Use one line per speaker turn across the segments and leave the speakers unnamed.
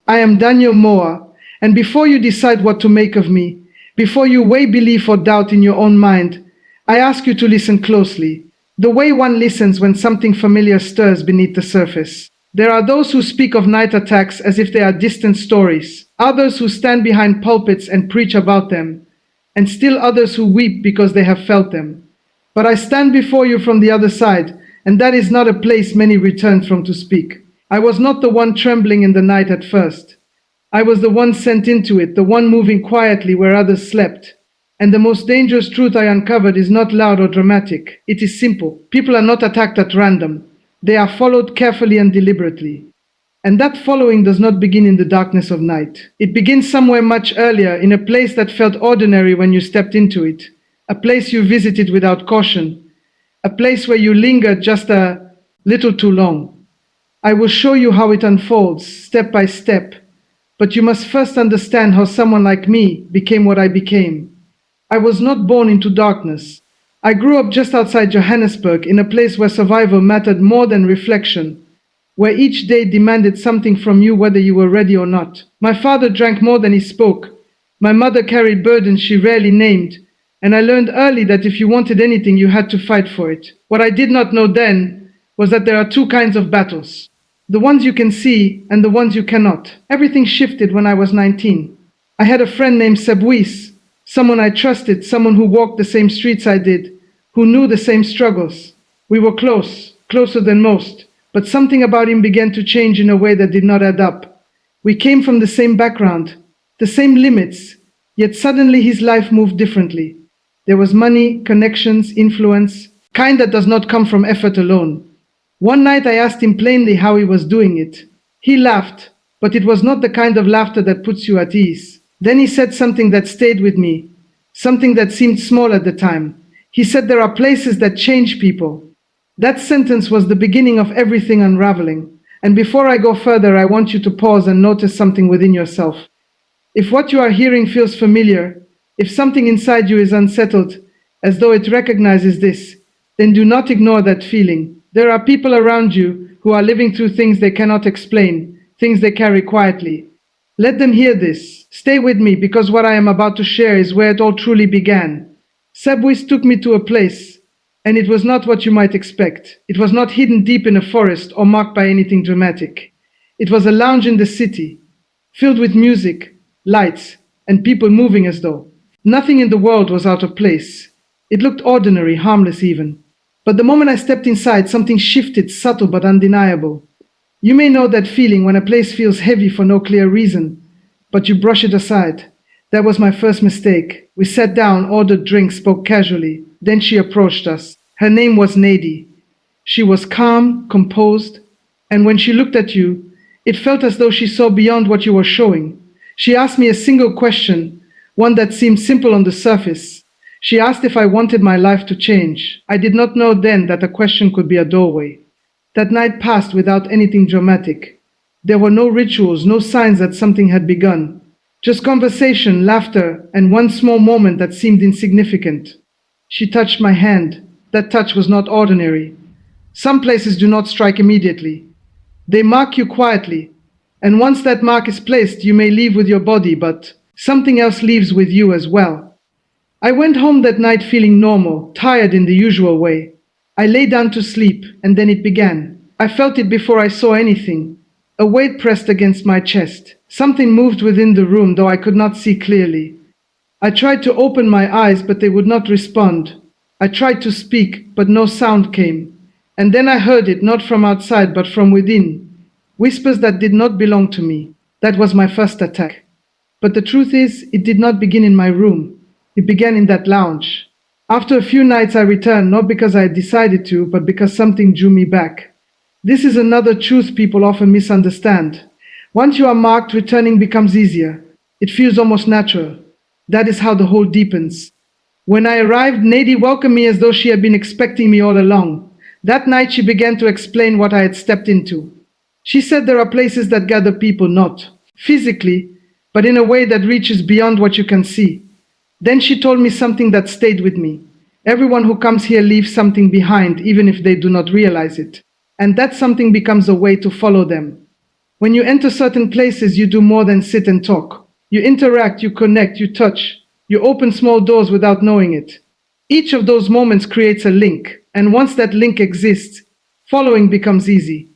I am Daniel Moa, and before you decide what to make of me, before you weigh belief or doubt in your own mind, I ask you to listen closely, the way one listens when something familiar stirs beneath the surface. There are those who speak of night attacks as if they are distant stories, others who stand behind pulpits and preach about them, and still others who weep because they have felt them. But I stand before you from the other side, and that is not a place many return from to speak. I was not the one trembling in the night at first. I was the one sent into it, the one moving quietly where others slept. And the most dangerous truth I uncovered is not loud or dramatic. It is simple. People are not attacked at random. They are followed carefully and deliberately. And that following does not begin in the darkness of night. It begins somewhere much earlier, in a place that felt ordinary when you stepped into it, a place you visited without caution, a place where you lingered just a little too long. I will show you how it unfolds, step by step, but you must first understand how someone like me became what I became. I was not born into darkness. I grew up just outside Johannesburg, in a place where survival mattered more than reflection, where each day demanded something from you whether you were ready or not. My father drank more than he spoke. My mother carried burdens she rarely named, and I learned early that if you wanted anything, you had to fight for it. What I did not know then was that there are two kinds of battles, the ones you can see and the ones you cannot. Everything shifted when I was 19. I had a friend named Sebwis, someone I trusted, someone who walked the same streets I did, who knew the same struggles. We were close, closer than most, but something about him began to change in a way that did not add up. We came from the same background, the same limits, yet suddenly his life moved differently. There was money, connections, influence, kind that does not come from effort alone. One night I asked him plainly how he was doing it. He laughed, but it was not the kind of laughter that puts you at ease. Then he said something that stayed with me, something that seemed small at the time. He said there are places that change people. That sentence was the beginning of everything unraveling. And before I go further, I want you to pause and notice something within yourself. If what you are hearing feels familiar, if something inside you is unsettled, as though it recognizes this, then do not ignore that feeling. There are people around you who are living through things they cannot explain, things they carry quietly. Let them hear this. Stay with me, because what I am about to share is where it all truly began. Sebwis took me to a place, and it was not what you might expect. It was not hidden deep in a forest or marked by anything dramatic. It was a lounge in the city, filled with music, lights, and people moving as though nothing in the world was out of place. It looked ordinary, harmless even. But the moment I stepped inside, something shifted, subtle but undeniable. You may know that feeling when a place feels heavy for no clear reason, but you brush it aside. That was my first mistake. We sat down, ordered drinks, spoke casually. Then she approached us. Her name was Nadi. She was calm, composed, and when she looked at you, it felt as though she saw beyond what you were showing. She asked me a single question, one that seemed simple on the surface. She asked if I wanted my life to change. I did not know then that a question could be a doorway. That night passed without anything dramatic. There were no rituals, no signs that something had begun. Just conversation, laughter, and one small moment that seemed insignificant. She touched my hand. That touch was not ordinary. Some places do not strike immediately. They mark you quietly. And once that mark is placed, you may leave with your body, but something else leaves with you as well. I went home that night feeling normal, tired in the usual way. I lay down to sleep, and then it began. I felt it before I saw anything. A weight pressed against my chest. Something moved within the room, though I could not see clearly. I tried to open my eyes, but they would not respond. I tried to speak, but no sound came. And then I heard it, not from outside, but from within. Whispers that did not belong to me. That was my first attack. But the truth is, it did not begin in my room. It began in that lounge. After a few nights I returned, not because I had decided to, but because something drew me back. This is another truth people often misunderstand. Once you are marked, returning becomes easier. It feels almost natural. That is how the hold deepens. When I arrived, Nadi welcomed me as though she had been expecting me all along. That night she began to explain what I had stepped into. She said there are places that gather people, not physically, but in a way that reaches beyond what you can see. Then she told me something that stayed with me. Everyone who comes here leaves something behind, even if they do not realize it. And that something becomes a way to follow them. When you enter certain places, you do more than sit and talk. You interact, you connect, you touch. You open small doors without knowing it. Each of those moments creates a link, and once that link exists, following becomes easy.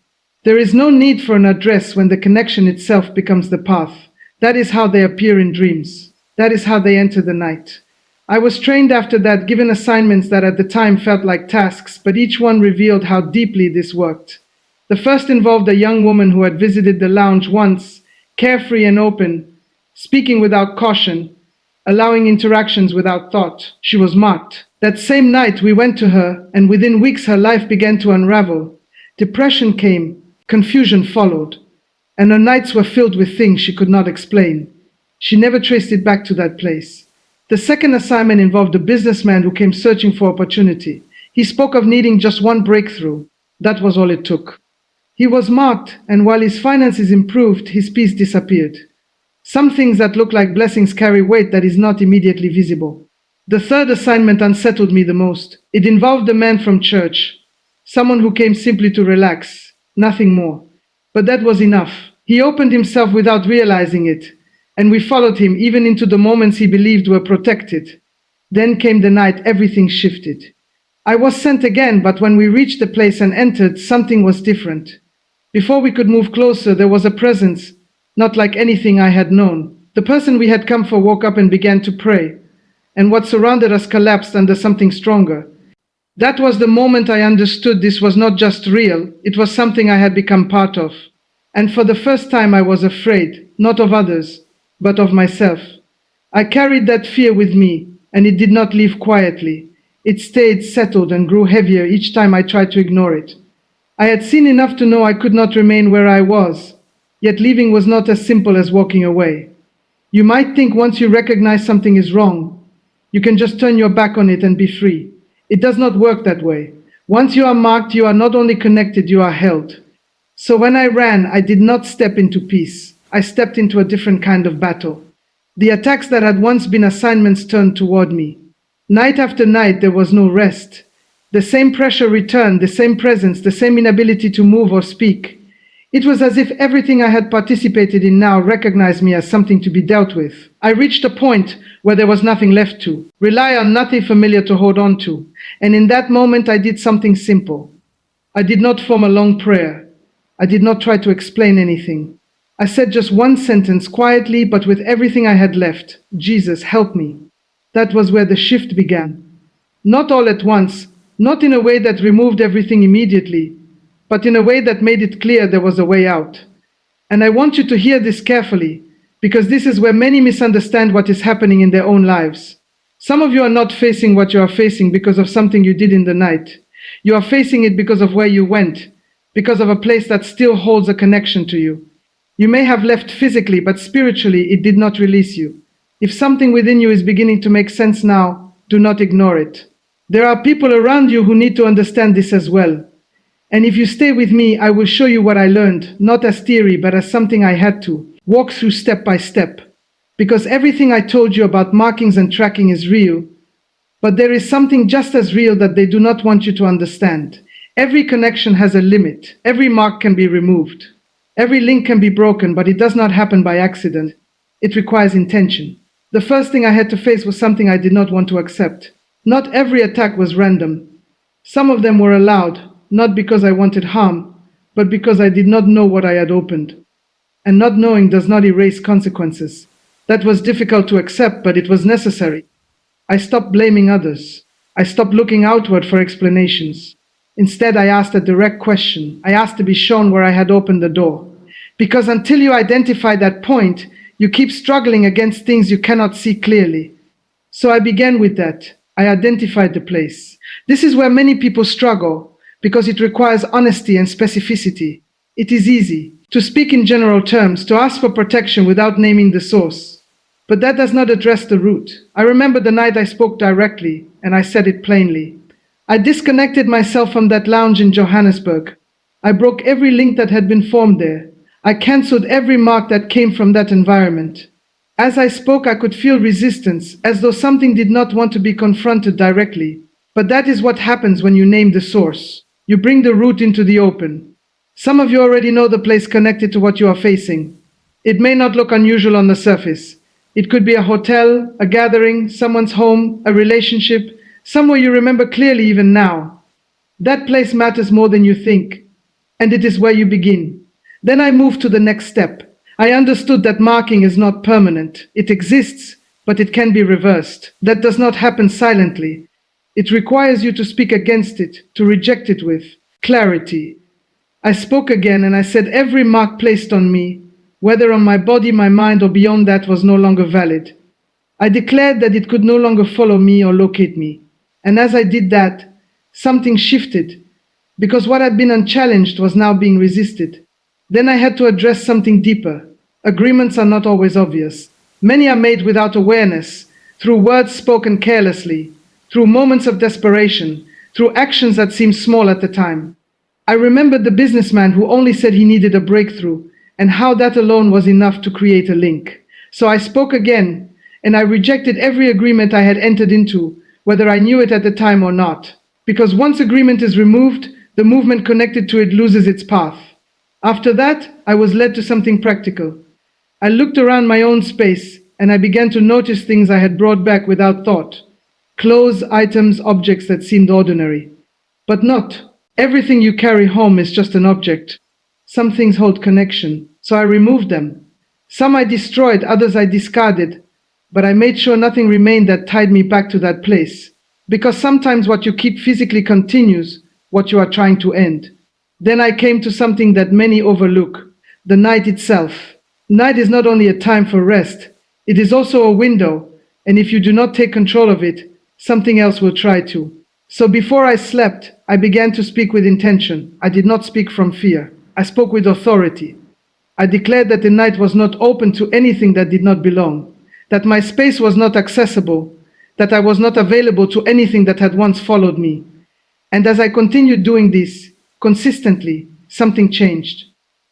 There is no need for an address when the connection itself becomes the path. That is how they appear in dreams. That is how they enter the night. I was trained after that, given assignments that at the time felt like tasks, but each one revealed how deeply this worked. The first involved a young woman who had visited the lounge once, carefree and open, speaking without caution, allowing interactions without thought. She was marked. That same night we went to her, and within weeks her life began to unravel. Depression came, confusion followed, and her nights were filled with things she could not explain. She never traced it back to that place. The second assignment involved a businessman who came searching for opportunity. He spoke of needing just one breakthrough. That was all it took. He was marked, and while his finances improved, his peace disappeared. Some things that look like blessings carry weight that is not immediately visible. The third assignment unsettled me the most. It involved a man from church, someone who came simply to relax, nothing more. But that was enough. He opened himself without realizing it, and we followed him even into the moments he believed were protected. Then came the night everything shifted. I was sent again, but when we reached the place and entered, something was different. Before we could move closer, there was a presence, not like anything I had known. The person we had come for woke up and began to pray, and what surrounded us collapsed under something stronger. That was the moment I understood this was not just real, it was something I had become part of. And for the first time I was afraid, not of others, but of myself. I carried that fear with me, and it did not leave quietly. It stayed, settled, and grew heavier each time I tried to ignore it. I had seen enough to know I could not remain where I was, yet leaving was not as simple as walking away. You might think once you recognize something is wrong, you can just turn your back on it and be free. It does not work that way. Once you are marked, you are not only connected, you are held. So when I ran, I did not step into peace. I stepped into a different kind of battle. The attacks that had once been assignments turned toward me. Night after night, there was no rest. The same pressure returned, the same presence, the same inability to move or speak. It was as if everything I had participated in now recognized me as something to be dealt with. I reached a point where there was nothing left to rely on, nothing familiar to hold on to. And in that moment, I did something simple. I did not form a long prayer. I did not try to explain anything. I said just one sentence quietly, but with everything I had left. Jesus, help me. That was where the shift began. Not all at once, not in a way that removed everything immediately, but in a way that made it clear there was a way out. And I want you to hear this carefully, because this is where many misunderstand what is happening in their own lives. Some of you are not facing what you are facing because of something you did in the night. You are facing it because of where you went, because of a place that still holds a connection to you. You may have left physically, but spiritually it did not release you. If something within you is beginning to make sense now, do not ignore it. There are people around you who need to understand this as well. And if you stay with me, I will show you what I learned, not as theory, but as something I had to walk through step by step. Because everything I told you about markings and tracking is real, but there is something just as real that they do not want you to understand. Every connection has a limit. Every mark can be removed. Every link can be broken, but it does not happen by accident. It requires intention. The first thing I had to face was something I did not want to accept. Not every attack was random. Some of them were allowed, not because I wanted harm, but because I did not know what I had opened. And not knowing does not erase consequences. That was difficult to accept, but it was necessary. I stopped blaming others. I stopped looking outward for explanations. Instead, I asked a direct question. I asked to be shown where I had opened the door. Because until you identify that point, you keep struggling against things you cannot see clearly. So I began with that. I identified the place. This is where many people struggle, because it requires honesty and specificity. It is easy to speak in general terms, to ask for protection without naming the source. But that does not address the root. I remember the night I spoke directly, and I said it plainly. I disconnected myself from that lounge in Johannesburg. I broke every link that had been formed there. I cancelled every mark that came from that environment. As I spoke, I could feel resistance, as though something did not want to be confronted directly. But that is what happens when you name the source. You bring the root into the open. Some of you already know the place connected to what you are facing. It may not look unusual on the surface. It could be a hotel, a gathering, someone's home, a relationship, somewhere you remember clearly even now. That place matters more than you think, and it is where you begin. Then I moved to the next step. I understood that marking is not permanent. It exists, but it can be reversed. That does not happen silently. It requires you to speak against it, to reject it with clarity. I spoke again and I said every mark placed on me, whether on my body, my mind, or beyond that, was no longer valid. I declared that it could no longer follow me or locate me. And as I did that, something shifted, because what had been unchallenged was now being resisted. Then I had to address something deeper. Agreements are not always obvious. Many are made without awareness, through words spoken carelessly, through moments of desperation, through actions that seem small at the time. I remembered the businessman who only said he needed a breakthrough, and how that alone was enough to create a link. So I spoke again, and I rejected every agreement I had entered into, whether I knew it at the time or not. Because once agreement is removed, the movement connected to it loses its path. After that, I was led to something practical. I looked around my own space, and I began to notice things I had brought back without thought. Clothes, items, objects that seemed ordinary. But not. Everything you carry home is just an object. Some things hold connection, so I removed them. Some I destroyed, others I discarded, but I made sure nothing remained that tied me back to that place. Because sometimes what you keep physically continues what you are trying to end. Then I came to something that many overlook, the night itself. Night is not only a time for rest, it is also a window, and if you do not take control of it, something else will try to. So before I slept, I began to speak with intention. I did not speak from fear. I spoke with authority. I declared that the night was not open to anything that did not belong, that my space was not accessible, that I was not available to anything that had once followed me. And as I continued doing this, consistently, something changed.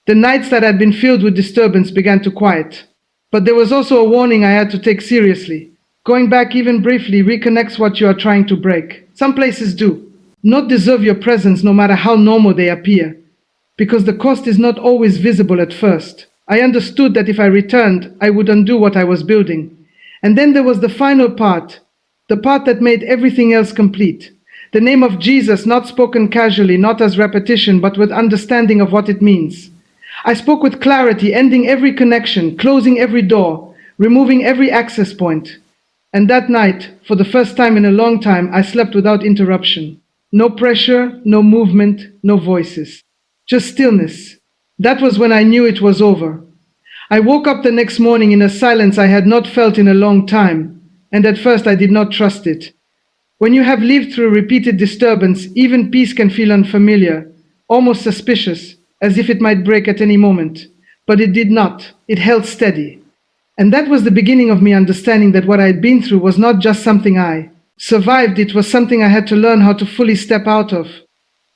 The nights that had been filled with disturbance began to quiet. But there was also a warning I had to take seriously. Going back even briefly reconnects what you are trying to break. Some places do not deserve your presence no matter how normal they appear, because the cost is not always visible at first. I understood that if I returned, I would undo what I was building. And then there was the final part, the part that made everything else complete. The name of Jesus, not spoken casually, not as repetition, but with understanding of what it means. I spoke with clarity, ending every connection, closing every door, removing every access point. And that night, for the first time in a long time, I slept without interruption. No pressure, no movement, no voices. Just stillness. That was when I knew it was over. I woke up the next morning in a silence I had not felt in a long time, and at first I did not trust it. When you have lived through repeated disturbance, even peace can feel unfamiliar, almost suspicious, as if it might break at any moment. But it did not. It held steady. And that was the beginning of me understanding that what I had been through was not just something I survived, it was something I had to learn how to fully step out of.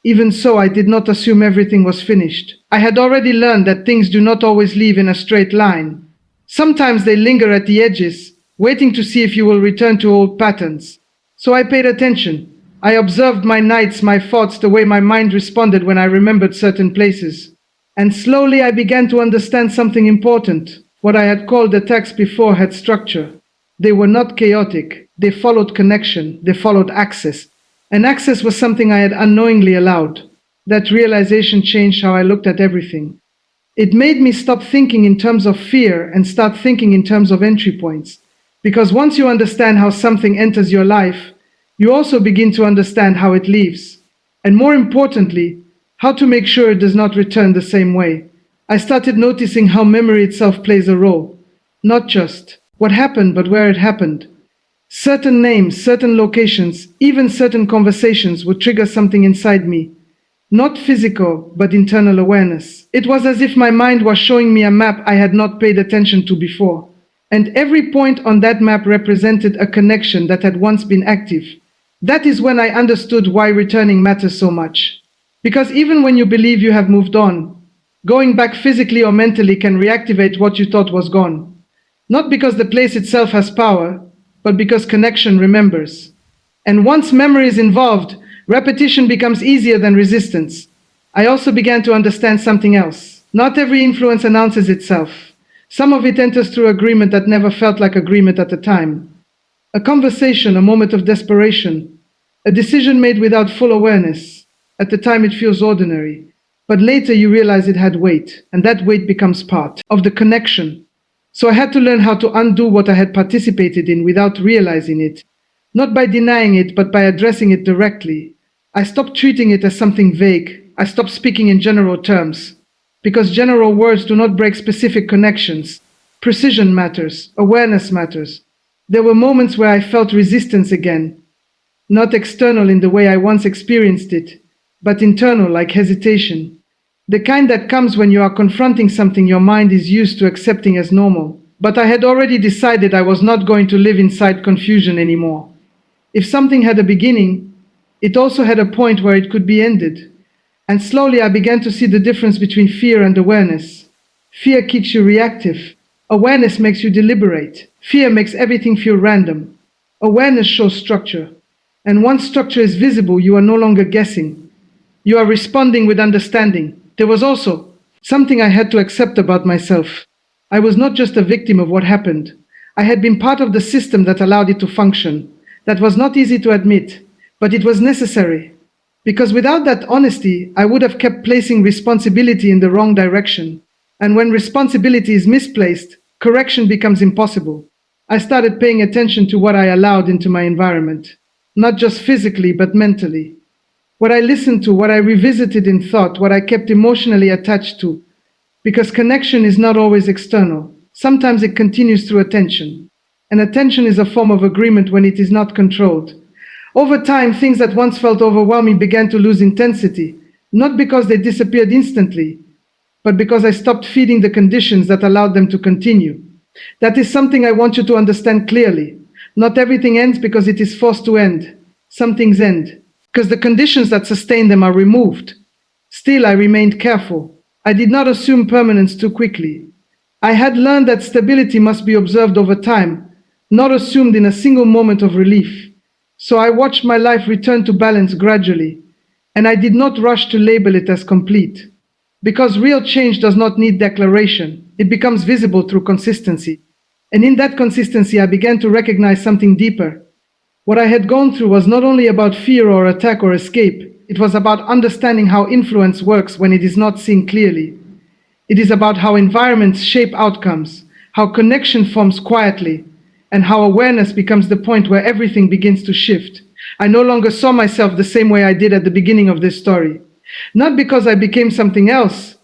Even so, I did not assume everything was finished. I had already learned that things do not always live in a straight line. Sometimes they linger at the edges, waiting to see if you will return to old patterns. So I paid attention. I observed my nights, my thoughts, the way my mind responded when I remembered certain places. And slowly I began to understand something important. What I had called attacks before had structure. They were not chaotic. They followed connection. They followed access. And access was something I had unknowingly allowed. That realization changed how I looked at everything. It made me stop thinking in terms of fear and start thinking in terms of entry points. Because once you understand how something enters your life, you also begin to understand how it leaves. And more importantly, how to make sure it does not return the same way. I started noticing how memory itself plays a role. Not just what happened, but where it happened. Certain names, certain locations, even certain conversations would trigger something inside me. Not physical, but internal awareness. It was as if my mind was showing me a map I had not paid attention to before. And every point on that map represented a connection that had once been active. That is when I understood why returning matters so much. Because even when you believe you have moved on, going back physically or mentally can reactivate what you thought was gone. Not because the place itself has power, but because connection remembers. And once memory is involved, repetition becomes easier than resistance. I also began to understand something else. Not every influence announces itself. Some of it enters through agreement that never felt like agreement at the time. A conversation, a moment of desperation, a decision made without full awareness. At the time it feels ordinary, but later you realize it had weight, and that weight becomes part of the connection. So I had to learn how to undo what I had participated in without realizing it, not by denying it, but by addressing it directly. I stopped treating it as something vague. I stopped speaking in general terms, because general words do not break specific connections. Precision matters, awareness matters. There were moments where I felt resistance again, not external in the way I once experienced it, but internal, like hesitation. The kind that comes when you are confronting something your mind is used to accepting as normal. But I had already decided I was not going to live inside confusion anymore. If something had a beginning, it also had a point where it could be ended. And slowly I began to see the difference between fear and awareness. Fear keeps you reactive. Awareness makes you deliberate. Fear makes everything feel random. Awareness shows structure. And once structure is visible, you are no longer guessing. You are responding with understanding. There was also something I had to accept about myself. I was not just a victim of what happened. I had been part of the system that allowed it to function. That was not easy to admit, but it was necessary. Because without that honesty, I would have kept placing responsibility in the wrong direction. And when responsibility is misplaced, correction becomes impossible. I started paying attention to what I allowed into my environment, not just physically, but mentally. What I listened to, what I revisited in thought, what I kept emotionally attached to. Because connection is not always external. Sometimes it continues through attention. And attention is a form of agreement when it is not controlled. Over time, things that once felt overwhelming began to lose intensity, not because they disappeared instantly, but because I stopped feeding the conditions that allowed them to continue. That is something I want you to understand clearly. Not everything ends because it is forced to end. Some things end because the conditions that sustain them are removed. Still, I remained careful. I did not assume permanence too quickly. I had learned that stability must be observed over time, not assumed in a single moment of relief. So I watched my life return to balance gradually, and I did not rush to label it as complete. Because real change does not need declaration, it becomes visible through consistency. And in that consistency, I began to recognize something deeper. What I had gone through was not only about fear or attack or escape, it was about understanding how influence works when it is not seen clearly. It is about how environments shape outcomes, how connection forms quietly, and how awareness becomes the point where everything begins to shift. I no longer saw myself the same way I did at the beginning of this story. Not because I became something else,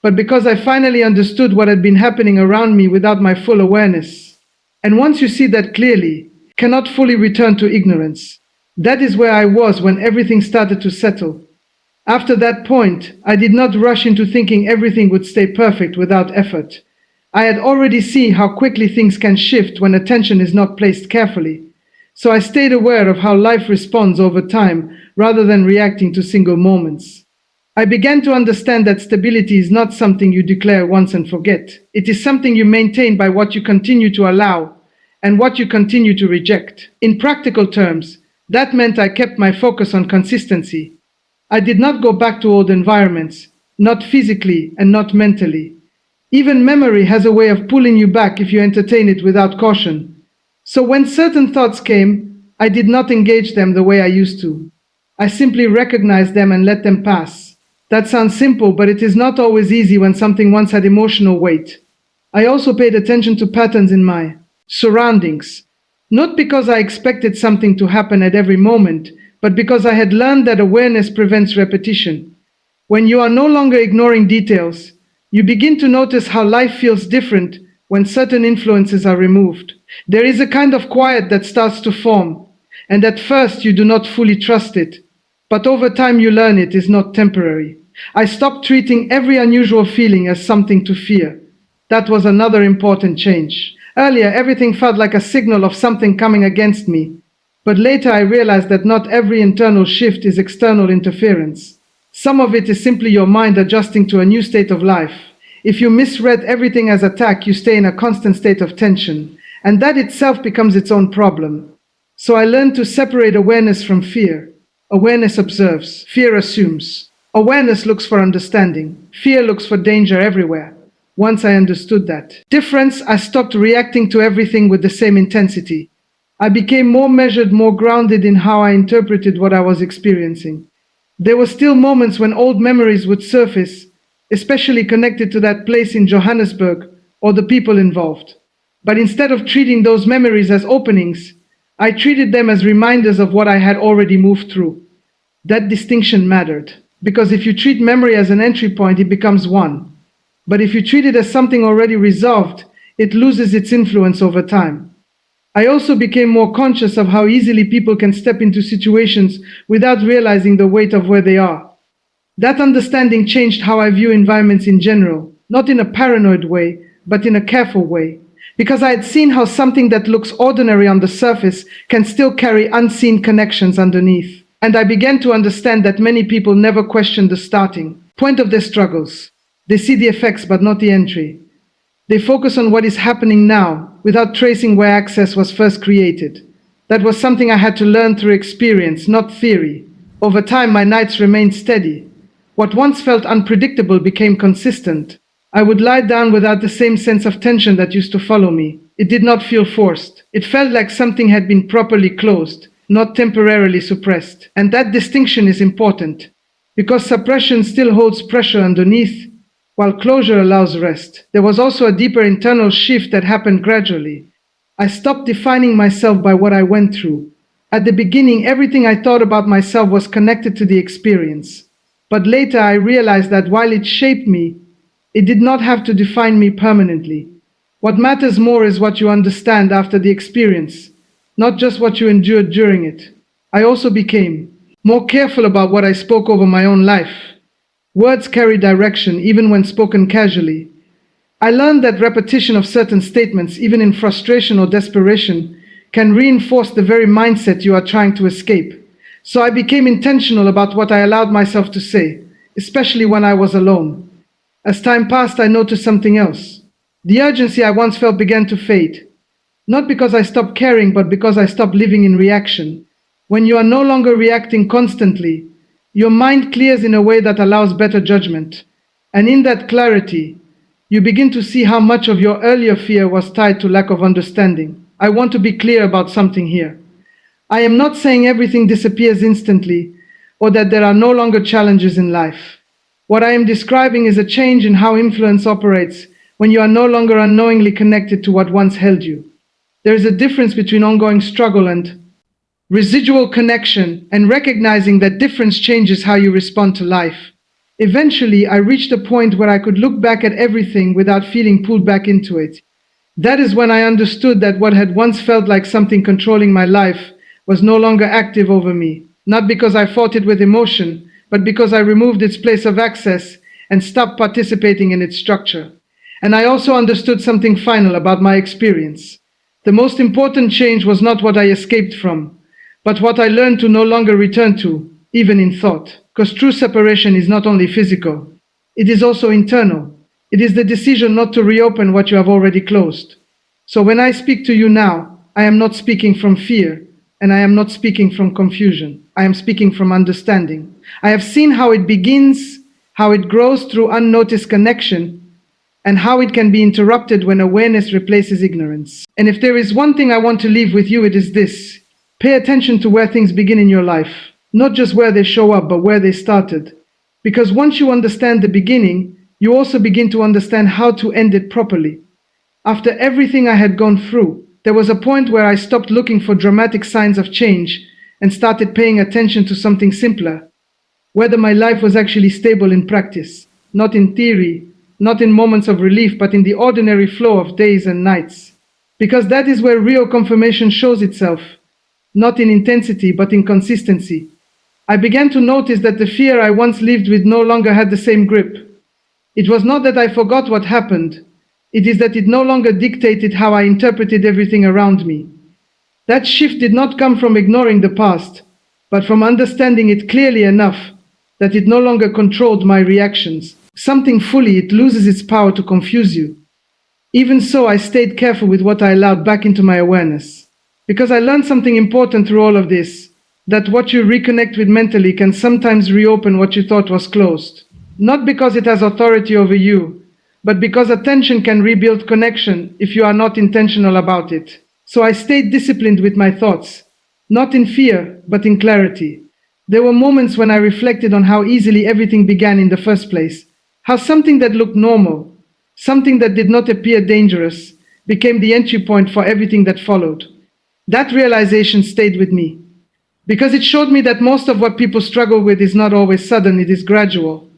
but because I finally understood what had been happening around me without my full awareness. And once you see that clearly, cannot fully return to ignorance. That is where I was when everything started to settle. After that point, I did not rush into thinking everything would stay perfect without effort. I had already seen how quickly things can shift when attention is not placed carefully. So I stayed aware of how life responds over time rather than reacting to single moments. I began to understand that stability is not something you declare once and forget. It is something you maintain by what you continue to allow and what you continue to reject. In practical terms, that meant I kept my focus on consistency. I did not go back to old environments, not physically and not mentally. Even memory has a way of pulling you back if you entertain it without caution. So when certain thoughts came, I did not engage them the way I used to. I simply recognized them and let them pass. That sounds simple, but it is not always easy when something once had emotional weight. I also paid attention to patterns in my surroundings. Not because I expected something to happen at every moment, but because I had learned that awareness prevents repetition. When you are no longer ignoring details, you begin to notice how life feels different when certain influences are removed. There is a kind of quiet that starts to form, and at first you do not fully trust it, but over time you learn it is not temporary. I stopped treating every unusual feeling as something to fear. That was another important change. Earlier, everything felt like a signal of something coming against me, but later I realized that not every internal shift is external interference. Some of it is simply your mind adjusting to a new state of life. If you misread everything as attack, you stay in a constant state of tension, and that itself becomes its own problem. So I learned to separate awareness from fear. Awareness observes, fear assumes. Awareness looks for understanding. Fear looks for danger everywhere. Once I understood that difference, I stopped reacting to everything with the same intensity. I became more measured, more grounded in how I interpreted what I was experiencing. There were still moments when old memories would surface, especially connected to that place in Johannesburg or the people involved. But instead of treating those memories as openings, I treated them as reminders of what I had already moved through. That distinction mattered, because if you treat memory as an entry point, it becomes one. But if you treat it as something already resolved, it loses its influence over time. I also became more conscious of how easily people can step into situations without realizing the weight of where they are. That understanding changed how I view environments in general, not in a paranoid way, but in a careful way. Because I had seen how something that looks ordinary on the surface can still carry unseen connections underneath. And I began to understand that many people never question the starting point of their struggles. They see the effects but not the entry. They focus on what is happening now without tracing where access was first created. That was something I had to learn through experience, not theory. Over time, my nights remained steady. What once felt unpredictable became consistent. I would lie down without the same sense of tension that used to follow me. It did not feel forced. It felt like something had been properly closed, not temporarily suppressed. And that distinction is important, because suppression still holds pressure underneath, while closure allows rest. There was also a deeper internal shift that happened gradually. I stopped defining myself by what I went through. At the beginning, everything I thought about myself was connected to the experience. But later I realized that while it shaped me, it did not have to define me permanently. What matters more is what you understand after the experience, not just what you endured during it. I also became more careful about what I spoke over my own life. Words carry direction even when spoken casually. I learned that repetition of certain statements, even in frustration or desperation, can reinforce the very mindset you are trying to escape. So I became intentional about what I allowed myself to say, especially when I was alone. As time passed, I noticed something else. The urgency I once felt began to fade. Not because I stopped caring, but because I stopped living in reaction. When you are no longer reacting constantly, your mind clears in a way that allows better judgment. And in that clarity, you begin to see how much of your earlier fear was tied to lack of understanding. I want to be clear about something here. I am not saying everything disappears instantly or that there are no longer challenges in life. What I am describing is a change in how influence operates when you are no longer unknowingly connected to what once held you. There is a difference between ongoing struggle and residual connection, and recognizing that difference changes how you respond to life. Eventually, I reached a point where I could look back at everything without feeling pulled back into it. That is when I understood that what had once felt like something controlling my life was no longer active over me, not because I fought it with emotion, but because I removed its place of access and stopped participating in its structure. And I also understood something final about my experience. The most important change was not what I escaped from, but what I learned to no longer return to, even in thought. Because true separation is not only physical, it is also internal. It is the decision not to reopen what you have already closed. So when I speak to you now, I am not speaking from fear, and I am not speaking from confusion. I am speaking from understanding. I have seen how it begins, how it grows through unnoticed connection, and how it can be interrupted when awareness replaces ignorance. And if there is one thing I want to leave with you, it is this. Pay attention to where things begin in your life, not just where they show up, but where they started. Because once you understand the beginning, you also begin to understand how to end it properly. After everything I had gone through, there was a point where I stopped looking for dramatic signs of change and started paying attention to something simpler, whether my life was actually stable in practice, not in theory, not in moments of relief, but in the ordinary flow of days and nights. Because that is where real confirmation shows itself, not in intensity, but in consistency. I began to notice that the fear I once lived with no longer had the same grip. It was not that I forgot what happened, it is that it no longer dictated how I interpreted everything around me. That shift did not come from ignoring the past, but from understanding it clearly enough that it no longer controlled my reactions. Something fully, it loses its power to confuse you. Even so, I stayed careful with what I allowed back into my awareness. Because I learned something important through all of this. that what you reconnect with mentally can sometimes reopen what you thought was closed. Not because it has authority over you, but because attention can rebuild connection if you are not intentional about it. So I stayed disciplined with my thoughts, not in fear, but in clarity. There were moments when I reflected on how easily everything began in the first place, how something that looked normal, something that did not appear dangerous, became the entry point for everything that followed. That realization stayed with me, because it showed me that most of what people struggle with is not always sudden, it is gradual.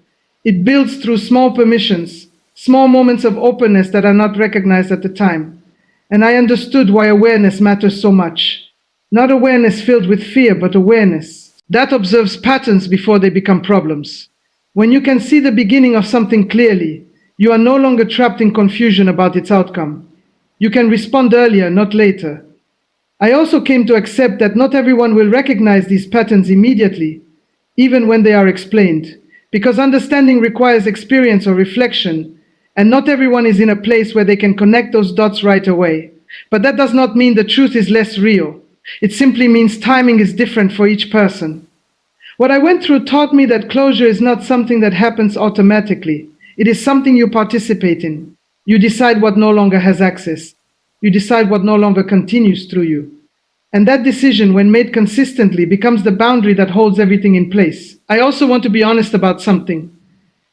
It builds through small permissions, small moments of openness that are not recognized at the time. And I understood why awareness matters so much. Not awareness filled with fear, but awareness that observes patterns before they become problems. When you can see the beginning of something clearly, you are no longer trapped in confusion about its outcome. You can respond earlier, not later. I also came to accept that not everyone will recognize these patterns immediately, even when they are explained, because understanding requires experience or reflection, and not everyone is in a place where they can connect those dots right away. But that does not mean the truth is less real. It simply means timing is different for each person. What I went through taught me that closure is not something that happens automatically. It is something you participate in. You decide what no longer has access. You decide what no longer continues through you. And that decision, when made consistently, becomes the boundary that holds everything in place. I also want to be honest about something.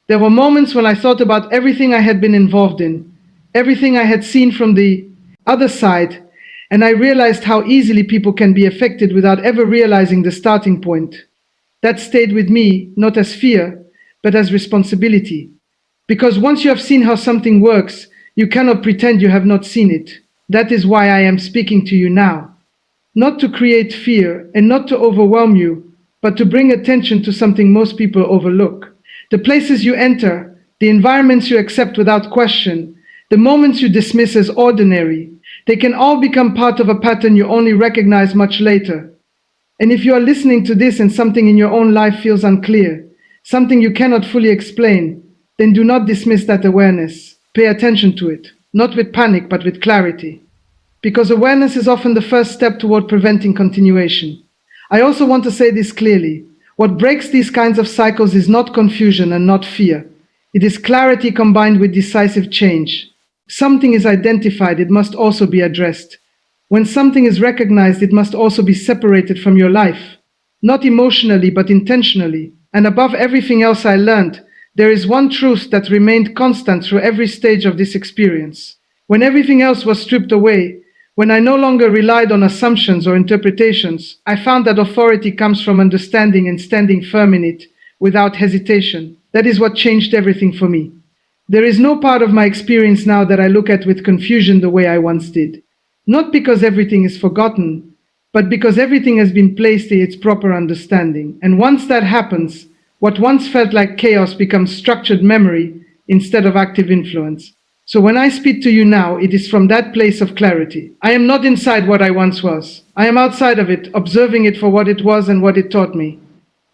There were moments when I thought about everything I had been involved in, everything I had seen from the other side, and I realized how easily people can be affected without ever realizing the starting point. That stayed with me, not as fear, but as responsibility. Because once you have seen how something works, you cannot pretend you have not seen it. That is why I am speaking to you now. Not to create fear and not to overwhelm you, but to bring attention to something most people overlook. The places you enter, the environments you accept without question, the moments you dismiss as ordinary, they can all become part of a pattern you only recognize much later. And if you are listening to this and something in your own life feels unclear, something you cannot fully explain, then do not dismiss that awareness. Pay attention to it, not with panic, but with clarity. Because awareness is often the first step toward preventing continuation. I also want to say this clearly. What breaks these kinds of cycles is not confusion and not fear. It is clarity combined with decisive change. Something is identified, it must also be addressed. When something is recognized, it must also be separated from your life. Not emotionally, but intentionally. And above everything else I learned, there is one truth that remained constant through every stage of this experience. When everything else was stripped away, when I no longer relied on assumptions or interpretations, I found that authority comes from understanding and standing firm in it, without hesitation. That is what changed everything for me. There is no part of my experience now that I look at with confusion the way I once did. Not because everything is forgotten, but because everything has been placed in its proper understanding. And once that happens, what once felt like chaos becomes structured memory instead of active influence. So when I speak to you now, it is from that place of clarity. I am not inside what I once was. I am outside of it, observing it for what it was and what it taught me.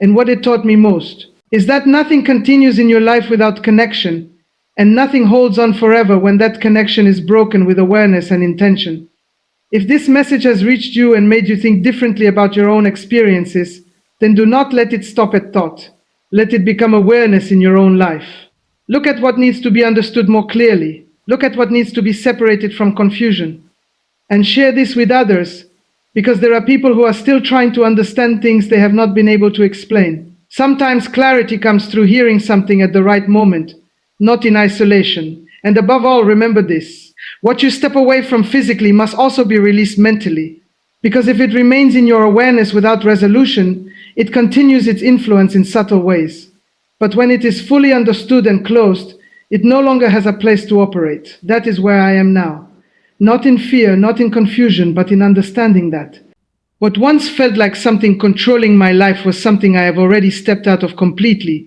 And what it taught me most is that nothing continues in your life without connection, and nothing holds on forever when that connection is broken with awareness and intention. If this message has reached you and made you think differently about your own experiences, then do not let it stop at thought. Let it become awareness in your own life. Look at what needs to be understood more clearly. Look at what needs to be separated from confusion. And share this with others, because there are people who are still trying to understand things they have not been able to explain. Sometimes clarity comes through hearing something at the right moment, not in isolation. And above all, remember this. What you step away from physically must also be released mentally. Because if it remains in your awareness without resolution, it continues its influence in subtle ways. But when it is fully understood and closed, it no longer has a place to operate. That is where I am now. Not in fear, not in confusion, but in understanding that. What once felt like something controlling my life was something I have already stepped out of completely.